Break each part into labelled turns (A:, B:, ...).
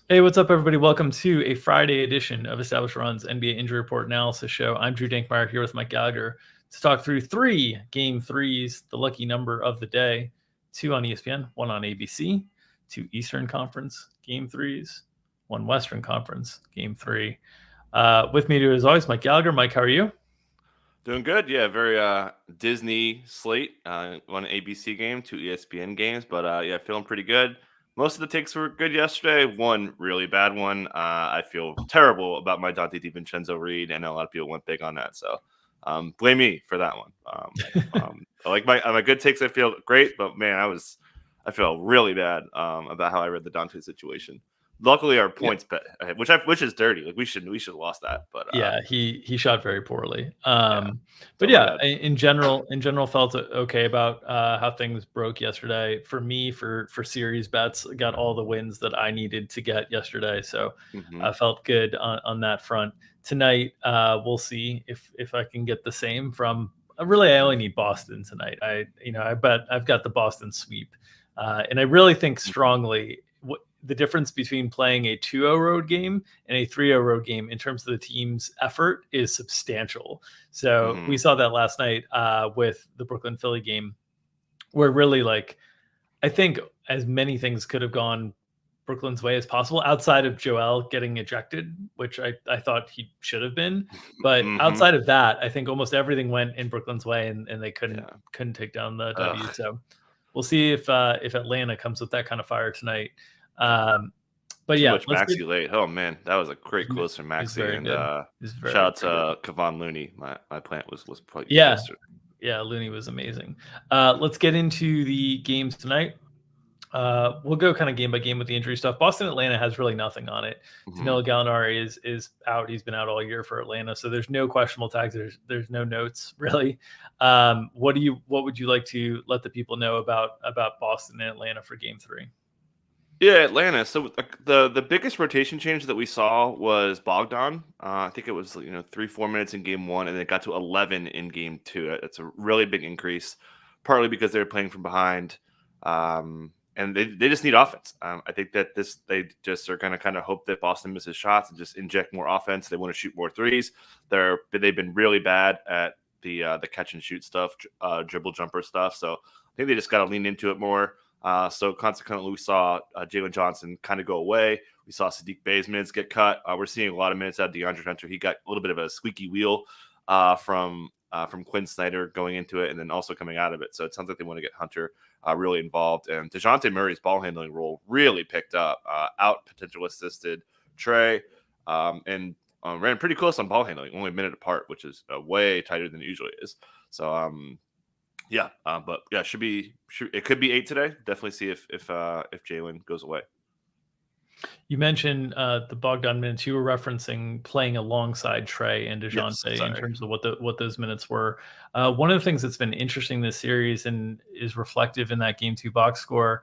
A: Hey, what's up, everybody? Welcome to a Friday edition of Established Run's NBA Injury Report Analysis Show. I'm Drew Dinkmeyer here with Mike Gallagher to talk through three Game 3s, the lucky number of the day. 2 on ESPN, 1 on ABC, 2 Eastern Conference Game 3s, 1 Western Conference Game 3. With me, as always, Mike Gallagher. Mike, how are you?
B: Doing good, yeah. Very Disney slate. One ABC game, 2 ESPN games, but yeah, feeling pretty good. Most of the takes were good yesterday. One really bad one. I feel terrible about my Dante DiVincenzo read. I know a lot of people went big on that, so blame me for that one. I like my good takes. I feel great, but man, I feel really bad about how I read the Dante situation. Luckily, our
A: Yeah.
B: points bet, which is dirty. Like we should have lost that, but
A: Yeah, he shot very poorly.
B: yeah,
A: But
B: so my
A: yeah,
B: bad.
A: in general, felt okay about how things broke yesterday. For me, for series bets, got all the wins that I needed to get yesterday, so
B: Hmm.
A: I felt good on that front. Tonight, we'll see if I can get the same from. Really, I only need Boston tonight. I bet I've got the Boston sweep, and I really think strongly. The difference between playing a 2-0 road game and a 3-0 road game in terms of the team's effort is substantial. So
B: Hmm.
A: we saw that last night with the Brooklyn Philly game, where really, like, I think as many things could have gone Brooklyn's way as possible outside of Joel getting ejected, which I thought he should have been. But
B: Hmm.
A: outside of that, I think almost everything went in Brooklyn's way, and they couldn't
B: Yeah.
A: couldn't take down the W.
B: Ugh.
A: So we'll see if Atlanta comes with that kind of fire tonight. Um, but
B: Too
A: yeah,
B: much
A: let's get.
B: Maxi late. Oh man, that was a great
A: He's
B: close from
A: he's
B: Maxi.
A: very
B: And
A: good. He's
B: shout
A: very,
B: out
A: very good.
B: to Kevon Looney. My plant was quite
A: Yeah,
B: yesterday.
A: yeah, Looney was amazing. Let's get into the games tonight. We'll go kind of game by game with the injury stuff. Boston Atlanta has really nothing on it.
B: Hmm.
A: Danilo Gallinari is out. He's been out all year for Atlanta, so there's no questionable tags. There's no notes really. What would you like to let the people know about Boston and Atlanta for Game 3?
B: Yeah, Atlanta. So the biggest rotation change that we saw was Bogdan. I think it was 3-4 minutes in game one, and it got to 11 in game two. That's a really big increase, partly because they were playing from behind, and they just need offense. I think that they just are going to kind of hope that Boston misses shots and just inject more offense. They want to shoot more threes. They've been really bad at the catch and shoot stuff, dribble jumper stuff. So I think they just got to lean into it more. So consequently, we saw Jalen Johnson kind of go away. We saw Sadiq Bey's minutes get cut. We're seeing a lot of minutes out of DeAndre Hunter. He got a little bit of a squeaky wheel from Quinn Snyder going into it and then also coming out of it. So it sounds like they want to get Hunter really involved. And DeJounte Murray's ball handling role really picked up. Out potential assisted Trey and ran pretty close on ball handling, only a minute apart, which is way tighter than it usually is. So yeah, but yeah, it could be 8 today. Definitely see if Jalen goes away.
A: You mentioned the Bogdan minutes. You were referencing playing alongside Trey and
B: Yes,
A: DeJounte in
B: sorry.
A: terms of what those minutes were. One of the things that's been interesting this series and is reflective in that Game 2 box score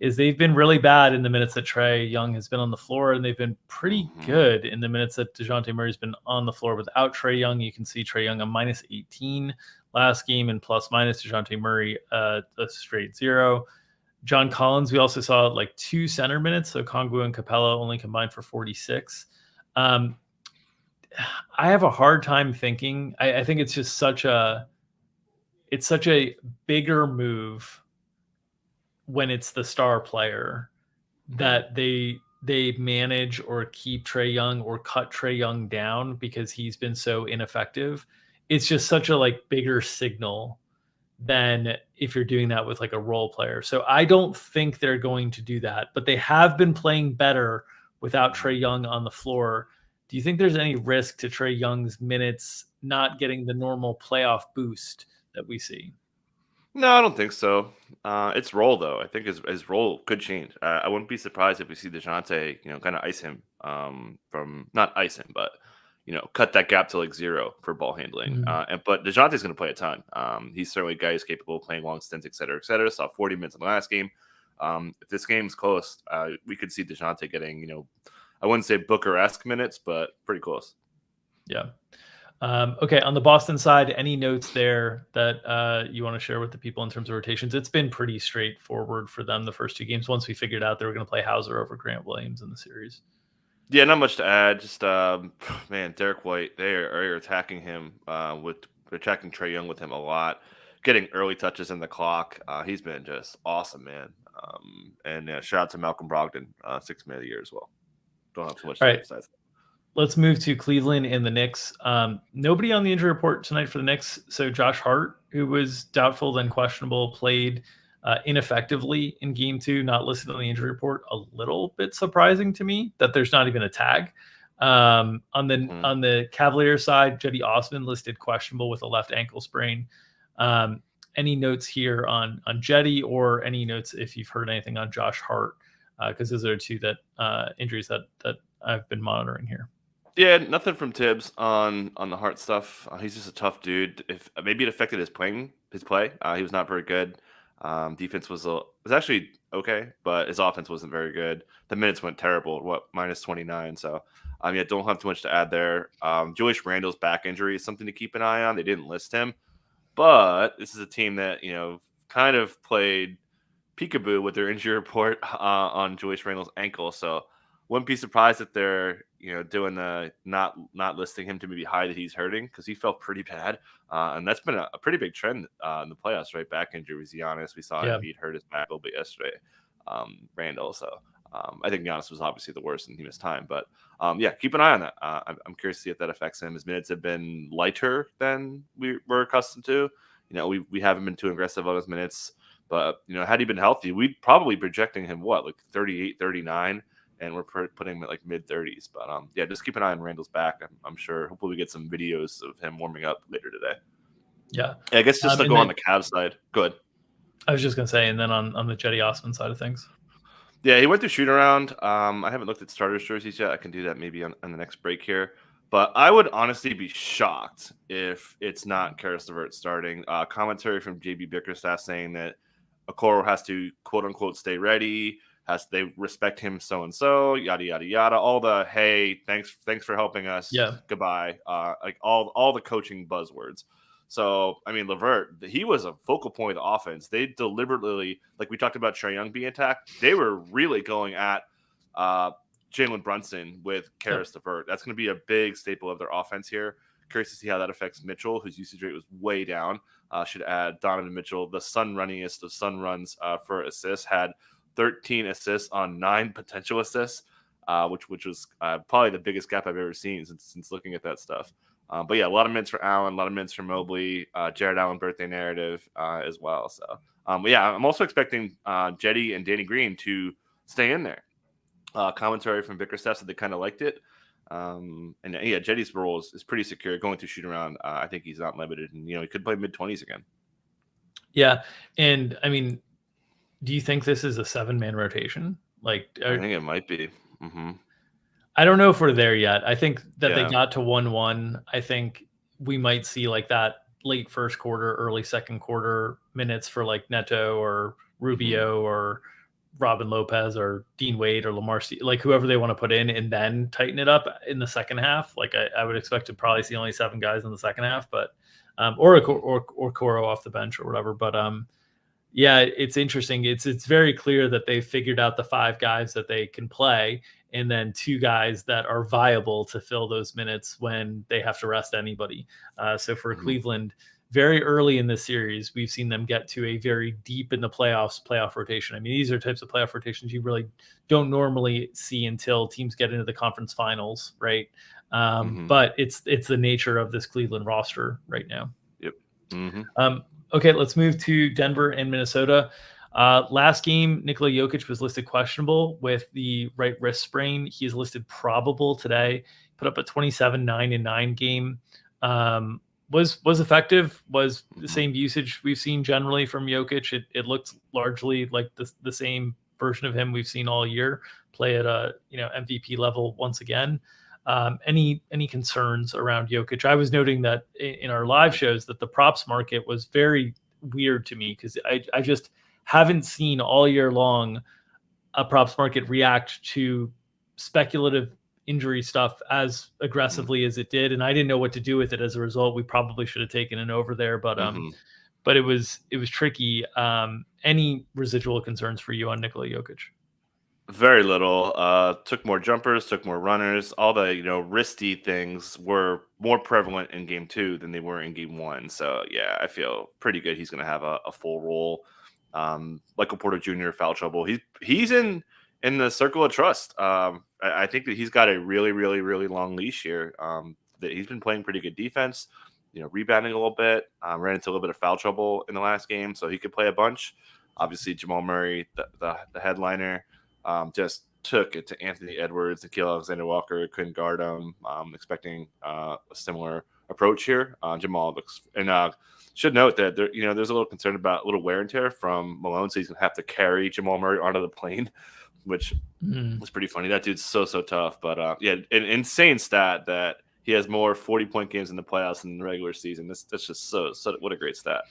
A: is they've been really bad in the minutes that Trey Young has been on the floor, and they've been pretty
B: Hmm.
A: good in the minutes that DeJounte Murray's been on the floor without Trey Young. You can see Trey Young a minus 18 last game and plus minus DeJounte Murray a straight 0. John Collins, we also saw like 2 center minutes. So Kongwu and Capella only combined for 46. Um, I have a hard time thinking. I think it's just such a bigger move when it's the star player
B: Hmm.
A: that they manage or keep Trey Young or cut Trey Young down because he's been so ineffective. It's just such a like bigger signal than if you're doing that with like a role player. So I don't think they're going to do that, but they have been playing better without Trey Young on the floor. Do you think there's any risk to Trey Young's minutes not getting the normal playoff boost that we see?
B: No, I don't think so. It's role though. I think his role could change. I wouldn't be surprised if we see Dejounte, kind of ice him from not ice him, but cut that gap to like 0 for ball handling.
A: Mm.
B: But Dejounte's going to play a ton. He's certainly a guy who's capable of playing long stints, et cetera, et cetera. Saw 40 minutes in the last game. If this game's close, we could see Dejounte getting, I wouldn't say Booker-esque minutes, but pretty close.
A: Yeah. Okay, on the Boston side, any notes there that you want to share with the people in terms of rotations? It's been pretty straightforward for them the first two games. Once we figured out they were going to play Hauser over Grant Williams in the series.
B: Yeah, not much to add. Just man, Derek White, they are attacking him with attacking Trey Young with him a lot, getting early touches in the clock. He's been just awesome, man. And shout out to Malcolm Brogdon, 6th man of the year as well. Don't have too much to
A: All
B: add
A: right,
B: besides that.
A: let's move to Cleveland and the Knicks. Nobody on the injury report tonight for the Knicks. So Josh Hart, who was doubtful then questionable, played ineffectively in game 2, not listed on the injury report. A little bit surprising to me that there's not even a tag. On the Cavaliers side, Jetty Osman listed questionable with a left ankle sprain. Any notes here on Jetty, or any notes if you've heard anything on Josh Hart? Because those are two that injuries that I've been monitoring here.
B: Yeah, nothing from Tibbs on the Hart stuff. He's just a tough dude. If maybe it affected his play. He was not very good. Defense was actually okay, but his offense wasn't very good. The minutes went terrible. Minus 29. So yeah, don't have too much to add there. Julius Randle's back injury is something to keep an eye on. They didn't list him, but this is a team that kind of played peekaboo with their injury report on Julius Randle's ankle. So wouldn't be surprised if they're doing the not listing him to maybe hide that he's hurting, because he felt pretty bad, and that's been a pretty big trend in the playoffs, right? Back injuries. Giannis, we saw Embiid hurt his back a little bit yesterday. Randle, so I think Giannis was obviously the worst and he missed time, but yeah, keep an eye on that. I'm curious to see if that affects him. His minutes have been lighter than we were accustomed to. We haven't been too aggressive on his minutes, but had he been healthy, we'd probably projecting him like 38, 39. And we're putting him at like mid-30s. But yeah, just keep an eye on Randall's back. I'm sure. Hopefully we get some videos of him warming up later today.
A: Yeah.
B: I guess just to go on the Cavs side. Good.
A: I was just going to say, and then on the Jetty Osman side of things.
B: Yeah, he went through shoot around. I haven't looked at starters jerseys yet. I can do that maybe on the next break here. But I would honestly be shocked if it's not Karis LeVert starting. Commentary from JB Bickerstaff saying that Okoro has to, quote-unquote, stay ready. They respect him, so and so, yada yada yada. All the hey, thanks for helping us.
A: Yeah.
B: Goodbye. Like all the coaching buzzwords. So I mean, LeVert, he was a focal point of the offense. They deliberately, like we talked about Trae Young being attacked, they were really going at Jalen Brunson with Karis LeVert. That's going to be a big staple of their offense here. Curious to see how that affects Mitchell, whose usage rate was way down. Should add Donovan Mitchell, the Sun runningest of Sun runs for assists, had 13 assists on 9 potential assists, which was probably the biggest gap I've ever seen since looking at that stuff. But yeah, a lot of minutes for Allen, a lot of minutes for Mobley, Jared Allen birthday narrative as well. So but yeah, I'm also expecting Jetty and Danny Green to stay in there. Commentary from Bickerstaff said they kind of liked it. And yeah, Jetty's role is pretty secure. Going to shoot around, I think he's not limited, and he could play mid-20s again.
A: Yeah, and I mean, do you think this is a 7-man rotation?
B: I think it might be. Mm-hmm.
A: I don't know if we're there yet. I think that they got to 1-1. I think we might see like that late first quarter, early second quarter minutes for like Neto or Rubio or Robin Lopez or Dean Wade or Lamar, like whoever they want to put in, and then tighten it up in the second half. Like I would expect to probably see only 7 guys in the second half, but or Coro off the bench or whatever. But yeah, it's interesting. It's very clear that they figured out the 5 guys that they can play, and then 2 guys that are viable to fill those minutes when they have to rest anybody. So for Cleveland, very early in this series, we've seen them get to a very deep in the playoff rotation. I mean, these are types of playoff rotations you really don't normally see until teams get into the conference finals, right? But it's the nature of this Cleveland roster right now.
B: Yep.
A: Okay, let's move to Denver and Minnesota. Last game, Nikola Jokic was listed questionable with the right wrist sprain. He's listed probable today. Put up a 27, 9, and 9 game. Was effective. Was the same usage we've seen generally from Jokic. It looked largely like the same version of him we've seen all year. Play at a MVP level once again. Any concerns around Jokic? I was noting that in our live shows that the props market was very weird to me, because I just haven't seen all year long a props market react to speculative injury stuff as aggressively as it did, and I didn't know what to do with it as a result. We probably should have taken an over there, but it was tricky. Any residual concerns for you on Nikola Jokic?
B: Very little. Took more jumpers, took more runners. All the wristy things were more prevalent in game 2 than they were in game 1. So yeah, I feel pretty good. He's going to have a full role. Michael Porter Jr. foul trouble. He's in the circle of trust. I think that he's got a really, really, really long leash here. That he's been playing pretty good defense. Rebounding a little bit. Ran into a little bit of foul trouble in the last game, so he could play a bunch. Obviously, Jamal Murray, the headliner. Just took it to Anthony Edwards, Nickeil Alexander-Walker, couldn't guard him. Expecting a similar approach here. Jamal looks, and should note that there's a little concern about a little wear and tear from Malone, so he's gonna have to carry Jamal Murray onto the plane, which was pretty funny. That dude's so tough, but yeah, an insane stat that he has more 40-point games in the playoffs than the regular season. That's just so what a great stat.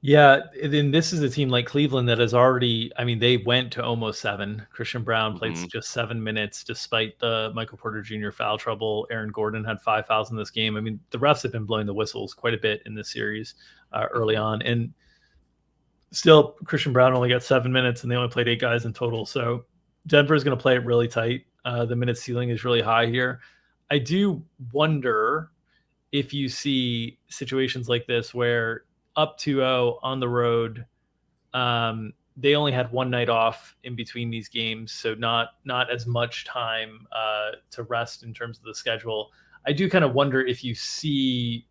A: Yeah, then this is a team like Cleveland that has already, they went to almost 7. Christian Brown played just 7 minutes despite the Michael Porter Jr. foul trouble. Aaron Gordon had 5 fouls in this game. The refs have been blowing the whistles quite a bit in this series early on. And still, Christian Brown only got 7 minutes and they only played 8 guys in total. So Denver is going to play it really tight. The minute ceiling is really high here. I do wonder if you see situations like this where up 2-0 on the road. They only had one night off in between these games, so not as much time to rest in terms of the schedule. I do kind of wonder if you see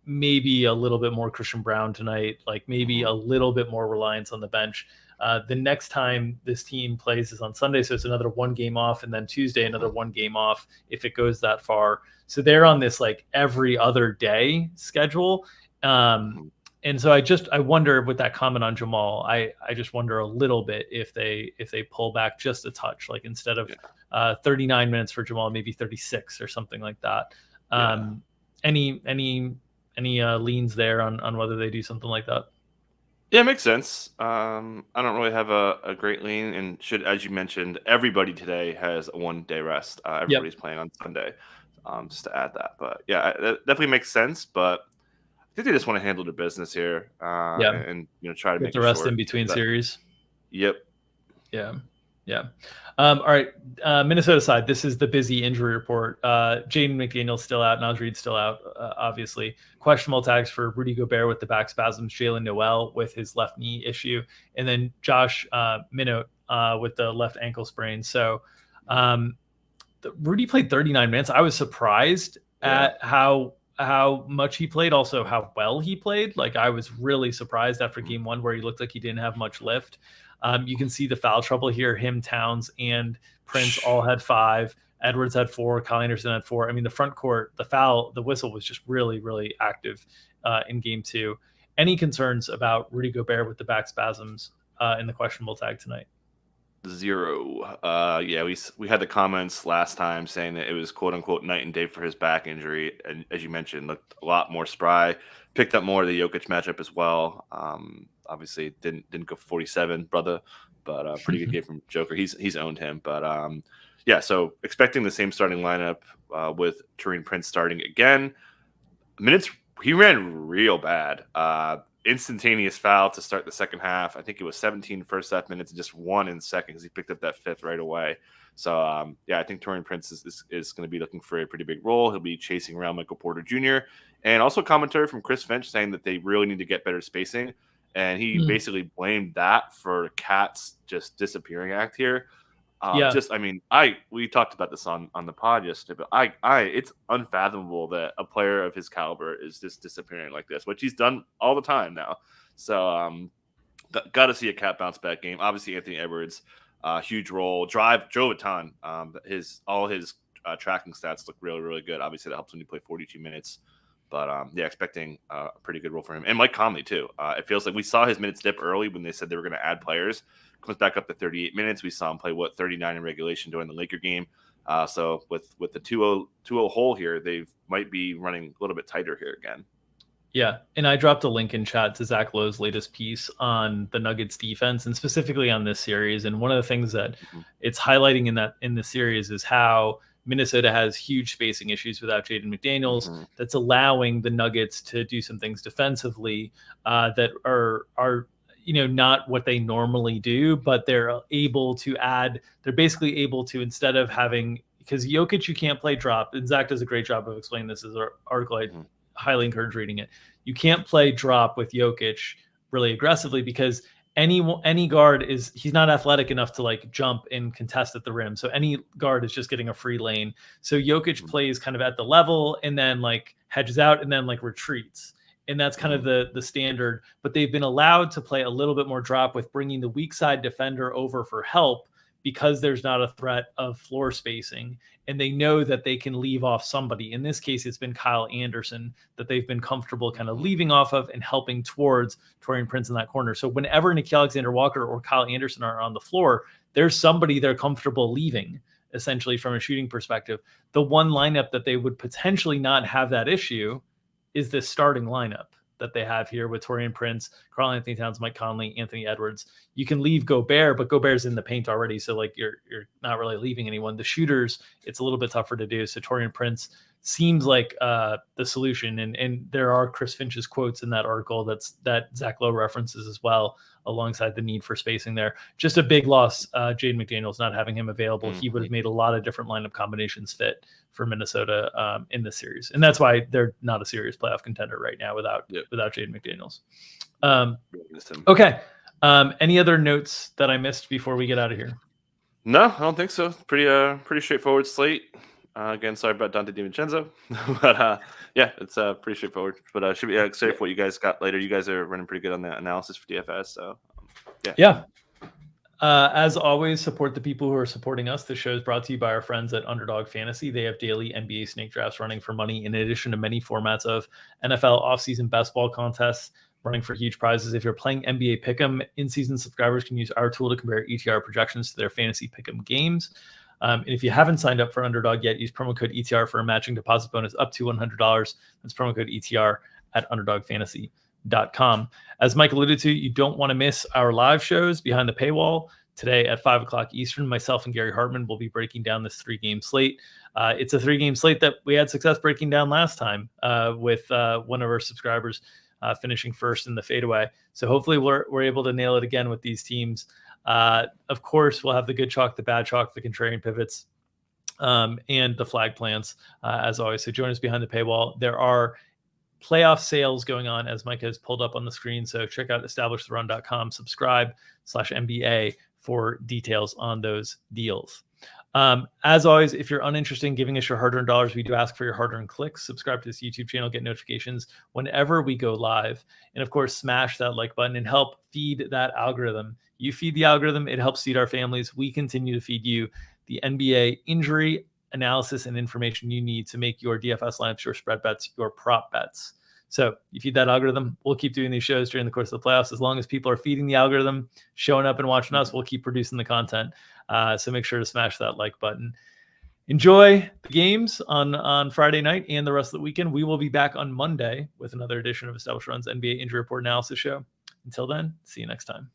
A: maybe a little bit more Christian Brown tonight, like maybe a little bit more reliance on the bench. The next time this team plays is on Sunday, so it's another 1 game off, and then Tuesday another 1 game off if it goes that far. So they're on this like every other day schedule. And so I wonder with that comment on Jamal, I just wonder a little bit if they pull back just a touch, like instead of 39 minutes for Jamal, maybe 36 or something like that. Any leans there on whether they do something like that?
B: Yeah, it makes sense. I don't really have a great lean, and as you mentioned, everybody today has a 1-day rest. Everybody's playing on Sunday, just to add that. But yeah, that definitely makes sense. But I think they just want to handle their business here, and try to make
A: the rest in between series.
B: Yep.
A: Yeah. All right. Minnesota side. This is the busy injury report. Jaden McDaniel's still out. Naz Reid's still out. Obviously, questionable tags for Rudy Gobert with the back spasms. Jalen Noel with his left knee issue, and then Josh Minot with the left ankle sprain. So, Rudy played 39 minutes. I was surprised at how much he played, also how well he played. Like I was really surprised after game 1 where he looked like he didn't have much lift. You can see the foul trouble here. Him, Towns, and Prince all had 5. Edwards had 4. Kyle Anderson had 4. The front court, the whistle was just really, really active in game 2. Any concerns about Rudy Gobert with the back spasms in the questionable tag tonight?
B: 0. Yeah, we had the comments last time saying that it was quote unquote night and day for his back injury, and as you mentioned, looked a lot more spry. Picked up more of the Jokic matchup as well. Obviously didn't go 47, brother, but pretty good game from Joker. He's owned him, but yeah. So expecting the same starting lineup with Taurean Prince starting again. Minutes he ran real bad. Instantaneous foul to start the second half. I think it was 17 first half minutes and just 1 in second because he picked up that 5th right away. So, yeah, I think Taurean Prince is going to be looking for a pretty big role. He'll be chasing around Michael Porter Jr. And also commentary from Chris Finch saying that they really need to get better spacing. And he basically blamed that for Cat's just disappearing act here. We talked about this on the pod yesterday, but it's unfathomable that a player of his caliber is just disappearing like this, which he's done all the time now. So, got to see a Cat bounce back game. Obviously, Anthony Edwards, huge role, drove a ton. All his tracking stats look really, really good. Obviously, that helps when you play 42 minutes. But yeah, expecting a pretty good role for him. And Mike Conley, too. It feels like we saw his minutes dip early when they said they were going to add players. Comes back up to 38 minutes. We saw him play, 39 in regulation during the Laker game. So with the 2-0 hole here, they might be running a little bit tighter here again.
A: Yeah, and I dropped a link in chat to Zach Lowe's latest piece on the Nuggets defense and specifically on this series. And one of the things that it's highlighting in the series is how Minnesota has huge spacing issues without Jaden McDaniels. That's allowing the Nuggets to do some things defensively that are not what they normally do, but they're able to add. They're basically able to, instead of having, because Jokic you can't play drop, and Zach does a great job of explaining this as our article. I highly encourage reading it. You can't play drop with Jokic really aggressively because any guard he's not athletic enough to like jump and contest at the rim. So any guard is just getting a free lane. So Jokic plays kind of at the level and then like hedges out and then like retreats. And that's kind of the standard, but they've been allowed to play a little bit more drop with bringing the weak side defender over for help because there's not a threat of floor spacing and they know that they can leave off somebody. In this case, it's been Kyle Anderson that they've been comfortable kind of leaving off of and helping towards Taurean Prince in that corner. So whenever Nickeil Alexander-Walker or Kyle Anderson are on the floor, there's somebody they're comfortable leaving, essentially from a shooting perspective. The one lineup that they would potentially not have that issue is this starting lineup that they have here with Taurean Prince, Karl-Anthony Towns, Mike Conley, Anthony Edwards. You can leave Gobert, but Gobert's in the paint already, so like you're not really leaving anyone. The shooters, it's a little bit tougher to do. So Taurean Prince seems like the solution, and there are Chris Finch's quotes in that article that Zach Lowe references as well, alongside the need for spacing there. Just a big loss, Jaden McDaniels not having him available. He would have made a lot of different lineup combinations fit for Minnesota in this series, and that's why they're not a serious playoff contender right now without Jaden McDaniels. Okay. Any other notes that I missed before we get out of here?
B: No, I don't think so. Pretty straightforward slate. Again, sorry about Dante DiVincenzo, but yeah, it's pretty straightforward. But should be excited for what you guys got later. You guys are running pretty good on the analysis for DFS, so
A: yeah. As always, support the people who are supporting us. The show is brought to you by our friends at Underdog Fantasy. They have daily NBA snake drafts running for money, in addition to many formats of NFL offseason best ball contests running for huge prizes. If you're playing NBA Pick'em, in-season subscribers can use our tool to compare ETR projections to their fantasy Pick'em games. And if you haven't signed up for Underdog yet, use promo code ETR for a matching deposit bonus up to $100. That's promo code ETR at UnderdogFantasy.com. As Mike alluded to, you don't want to miss our live shows behind the paywall. Today at 5 o'clock Eastern, myself and Gary Hartman will be breaking down this 3-game slate. It's a 3-game slate that we had success breaking down last time with one of our subscribers finishing first in the fadeaway. So hopefully we're able to nail it again with these teams. Of course, we'll have the good chalk, the bad chalk, the contrarian pivots, and the flag plants, as always. So join us behind the paywall. There are playoff sales going on, as Mike has pulled up on the screen. So check out establishtheRun.com, subscribe/MBA for details on those deals. As always, if you're uninterested in giving us your hard-earned dollars, we do ask for your hard-earned clicks. Subscribe to this YouTube channel, get notifications whenever we go live. And of course, smash that like button and help feed that algorithm. You feed the algorithm, it helps feed our families. We continue to feed you the NBA injury analysis and information you need to make your DFS lineups, your spread bets, your prop bets. So you feed that algorithm, we'll keep doing these shows during the course of the playoffs. As long as people are feeding the algorithm, showing up and watching us, we'll keep producing the content. So make sure to smash that like button. Enjoy the games on Friday night and the rest of the weekend. We will be back on Monday with another edition of Established Run's NBA Injury Report Analysis Show. Until then, see you next time.